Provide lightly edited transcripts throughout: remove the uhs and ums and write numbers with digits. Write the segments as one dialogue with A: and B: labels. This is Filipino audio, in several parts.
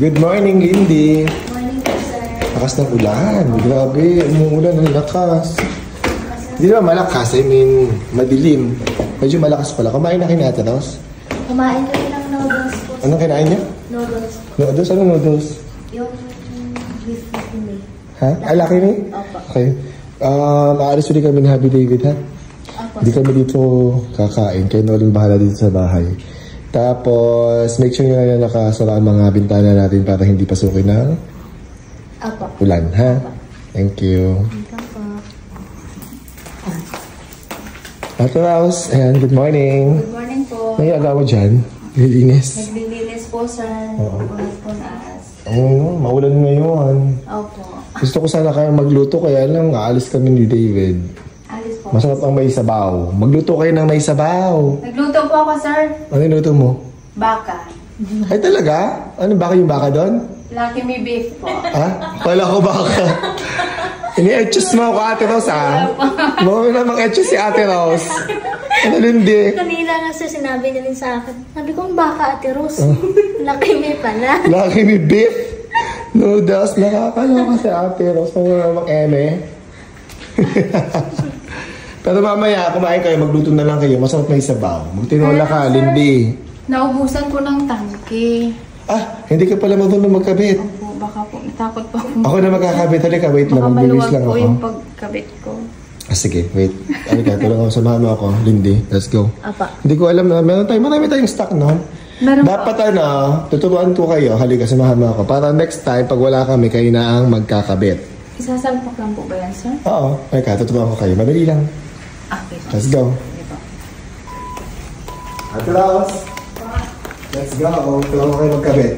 A: Good morning, Lindy.
B: Morning po, sir.
A: Lakas ng ulan. Grabe, umuulan ng lakas. Hindi naman malakas, I mean, madilim. Medyo malakas pala. Kumain na kayo natin, Ross?
B: Kumain kami ng noodles po.
A: Anong kinain niya?
B: Noodles.
A: Noodles? Anong noodles?
B: Yung beef me.
A: Ha? Ay, laki ni?
B: Opo.
A: Okay. Maalis ulit kami ni Happy David, ha?
B: Opo.
A: Hindi kami dito kakain. Kaya Nolan bahala dito sa bahay. Tapos, make sure nyo na nakasara ang mga bintana natin para hindi pasukin ng
B: Opo.
A: ulan, ha? Thank you. Ate Rouse, ayan, good morning.
B: Good morning po.
A: May agaw mo dyan? Nililinis.
B: Naglilinis po, sir. Punas.
A: Oo, maulan ngayon.
B: Opo.
A: Gusto ko sana kayo magluto, kaya lang aalis kami ni David.
B: Alis po.
A: Masarap ang may sabaw. Magluto kayo ng may sabaw.
B: Nagluto po ako, sir.
A: Ano yung luto mo?
B: Baka.
A: Ay talaga? Ano, baka yung baka doon?
B: Lucky me beef po.
A: Ha? Wala ko baka. Ini-etchus mo ako, Ate Rose, ha? Mawala namang etchus si Ate Rose. Ano, Lindy?
B: Kanina nga, sir, sinabi niya rin sa akin. Sabi ko, baka, Ate Rose. Lucky me pala.
A: Laki ni beef. Noodles. Nakakaloka si Ate Rose. Mawala namang eme. Pero mamaya, kumain kayo, magluto na lang kayo. Masarap may sabaw. Magtinola ka, Lindy.
C: Naubusan ko ng tangke.
A: Ah, hindi ka pala marunong magkabit.
C: Opo, baka po, natakot po ako.
A: Ako na magkakabit. Halika, wait lang.
C: Baka
A: Magbilis
C: maluwag
A: lang
C: po
A: ako.
C: yung pagkabit ko.
A: Ah, sige, wait. Halika, tulungan ako. Samahan mo ako. Lindy, let's go.
B: Apa.
A: Hindi ko alam na marami tayong stock, no?
C: Meron
A: Dapat tuturuan ko kayo. Halika, samahan mo ako. Para next time, pag wala kami, kayo na ang magkakabit.
C: Isasalpak lang po ba yan, sir?
A: Oo. Halika, tuturuan ko kayo. Madali lang.
C: Okay.
A: Let's go.
C: Sige po.
A: Ate Rouse, let's go. Tulungan ko kayo magkabit.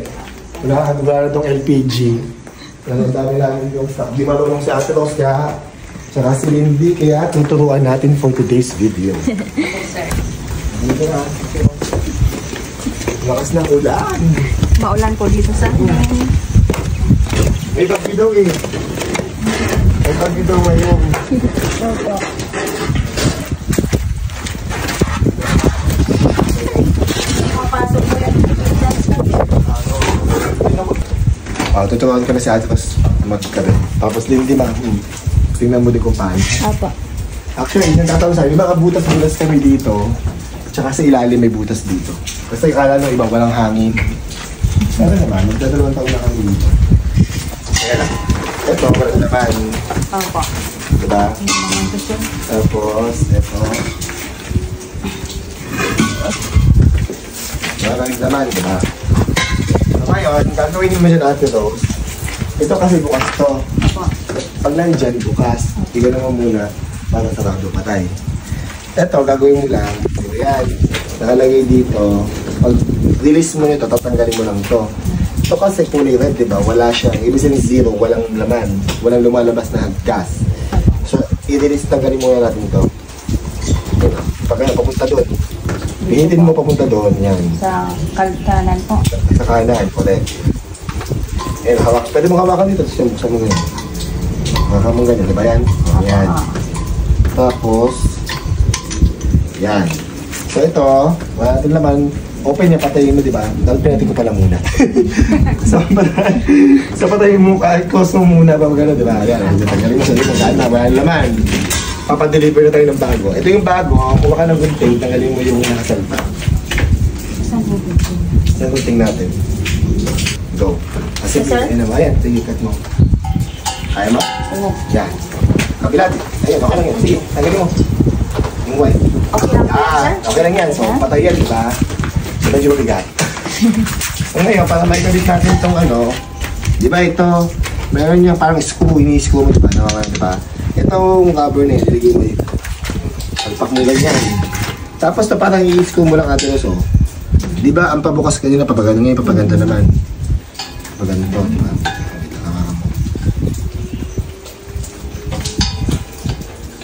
A: Wala na itong LPG. Ang dami namin yung stock. Di marunong si Ate Rouse kaya tsaka si Lindy. Kaya tuturuan natin for today's video.
C: Opo, sir.
A: Dito na. Lakas ng ulan.
C: Maulan po dito sa amin.
A: May bagyo daw eh. May bagyo daw ngayon.
C: Opo.
B: Papasok ko yan.
A: Tuturuan ka na si Ate Rouse magkabit. Tapos Lindy, tingnan mo din kung paano.
B: Apa.
A: Actually, yung tatawag sa'yo, may mga butas-butas kami dito. Tsaka sa ilalim may butas dito. Kasi akala nung iba walang hangin. Pero naman, magdadalawang taon na kami dito. Kaya lang. Ito, wala naman.
C: Opo.
A: Diba?
C: Yung naman ko, sir.
A: Tapos, ito. Maraming naman, diba? So ngayon, gagawin mo dyan Ate Rose. Ito kasi bukas to.
C: Opo.
A: Pag nandyan, bukas. Tignan mo muna para sarado patay. Ito, gagawin mo lang. Ayan, nakalagay dito. Pag release mo nito, tatanggalin mo lang to. Ito kasi kulay red, diba? Wala siya. Ibig sabihin zero, walang laman. Walang lumalabas na gas. So, i-release, tanggalin muna natin to. Ito. Pag papunta doon. Pihitin mo papunta doon. Yan.
C: Sa kaltanan po.
A: Sa kanan, correct. Ayan, hawak. Pwede mo hawakan dito. Tapos buksan mo ganyan. Hawakan mo ganyan, diba yan? Ayan. Tapos, yan. So ito, wala natin laman. Open niya, patayin mo, di ba? Dapat pinatin ko pala muna. So patayin mo, kahit close mo muna pa magano, di ba? Yan, tanggalin mo sa limang daan na, wala laman. Papadeliver na tayo ng bago. Ito yung bago, kuha ka ng gunting, tanggalin mo yung nakasalpa.
C: Saan po dito?
A: Yan gunting natin. Go. Kasi, ayun naman, ayan, sige, cut mo. Kaya mo?
C: Oo.
A: Yan. Kabilat. Ayun, okay lang yan. Sige, tanggalin mo. Yung white.
C: Okay lang po yan, sir?
A: Okay lang yan. So, patay yan, di ba? So, medyo mabigat. So, ngayon, para maikabit natin itong di ba ito, meron niya parang screw, ini-screw mo, di ba? Di ba? Itong rubber na yun, iligay mo dito. Alpak mo lang yan. Tapos na parang i-screw mo lang natin so. Di ba, ang pabukas kanina, papaganda ngayon, papaganda naman. Papaganda to, di ba?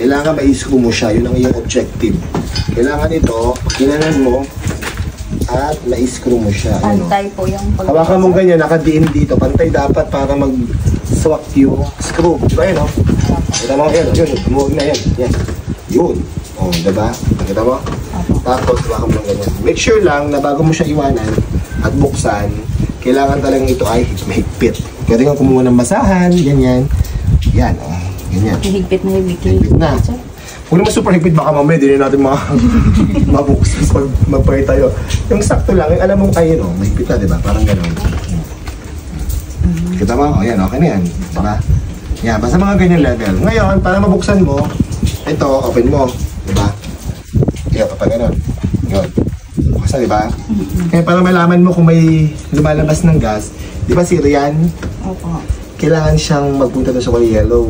A: Kailangan ma-screw mo siya, yun ang iyong objective. Kailangan ito, kinanan mo, at ma-screw mo siya.
C: Pantay po yung pag-
A: Hawakan mo ganyan, nakadiin dito. Pantay dapat para mag-swak yung screw. Diba yun, oh? Kita mo, yun, umuwi na yan. Yan. Yun. O, diba? Nakita mo? Tapos, hawakan mo ganyan. Make sure lang na bago mo siya iwanan at buksan, kailangan talagang ito ay mahigpit. Pwede kang kumuha ng masahan, ganyan. Yan, ganyan.
C: Higpit na higpit.
A: Higpit na. Kung naman super higpit, baka mamaya, di na natin mabuksan pag magpahit tayo. Yung sakto lang, yung alam mong kayo, no? Mahigpit na, di ba? Parang gano'n. Kita mo? O yan, okay na yan. Diba? Yan, basta mga ganyan level. Ngayon, para mabuksan mo, ito, open mo. Diba? Kaya pa gano'n. Yun. Buksan, diba? Kaya para malaman mo kung may lumalabas ng gas, di ba si Rian?
C: Opo.
A: Kailangan siyang magpunta doon sa kulay yellow.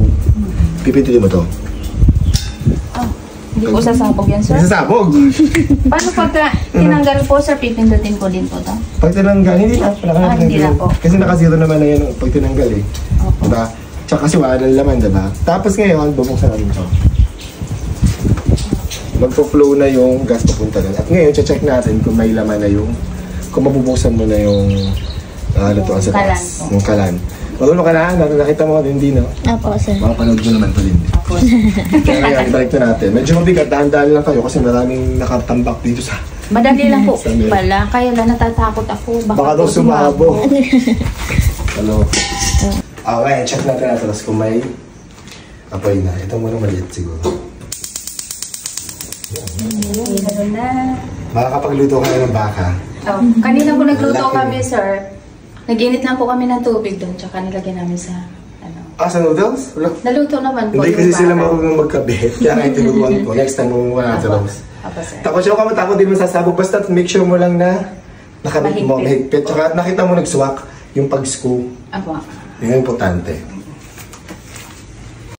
A: Pipintutin mo to.
C: Hindi po sasabog yan, sir.
A: Sasabog!
C: Paano pagka tinanggal po, sir, pipindutin ko din po to?
A: Pag tinanggal, hindi na.
C: Hindi na po.
A: Kasi naka-zero naman na yan pag tinanggal eh.
C: Opo.
A: Diba? Tsaka kasi wala ng laman, diba? Tapos ngayon, bubuksan natin ito. Magpo-flow na yung gas papunta doon. At ngayon, check natin kung may laman na yung, kung mabubuksan mo na yung lutuan sa
C: Kalan
A: taas.
C: po.
A: Yung kalan. Marunong ka na, nakita mo hindi, no?
B: Opo, sir.
A: Makapanood mo naman pa din.
C: Opo.
A: Kaya ngayon, ibalik na natin. Medyo mabigat, dahan-dahan lang kayo kasi maraming nakatambak dito sa...
C: Madali lang po
A: Sabi.
C: pala. Kaya lang natatakot ako.
A: Baka daw sumabog. Ano? Okay, check natin natin tapos kung may apoy na. Ito muna maliit siguro.
C: Ganun na.
A: Makakapagluto ka na ng baka.
C: Oh, kanina po nagluto
A: Laki.
C: kami, sir. Nag-init lang po kami ng tubig doon, tsaka nilagyan namin sa, ano.
A: Sa noodles? Wala.
C: Naluto naman po.
A: Hindi kasi
C: yung
A: sila
C: baka.
A: marunong magkabit. Kaya kayo tinuruan ko. Next time mo wala sa
C: Apo.
A: Rose.
C: Apo, sir.
A: Tapos yung kamatapos din mo sasabog. Basta make sure mo lang na nakabit mo,
C: Mahigpit.
A: mahigpit. Tsaka nakita mo nag-swak yung pag-screw.
C: Apo.
A: Yun yung importante.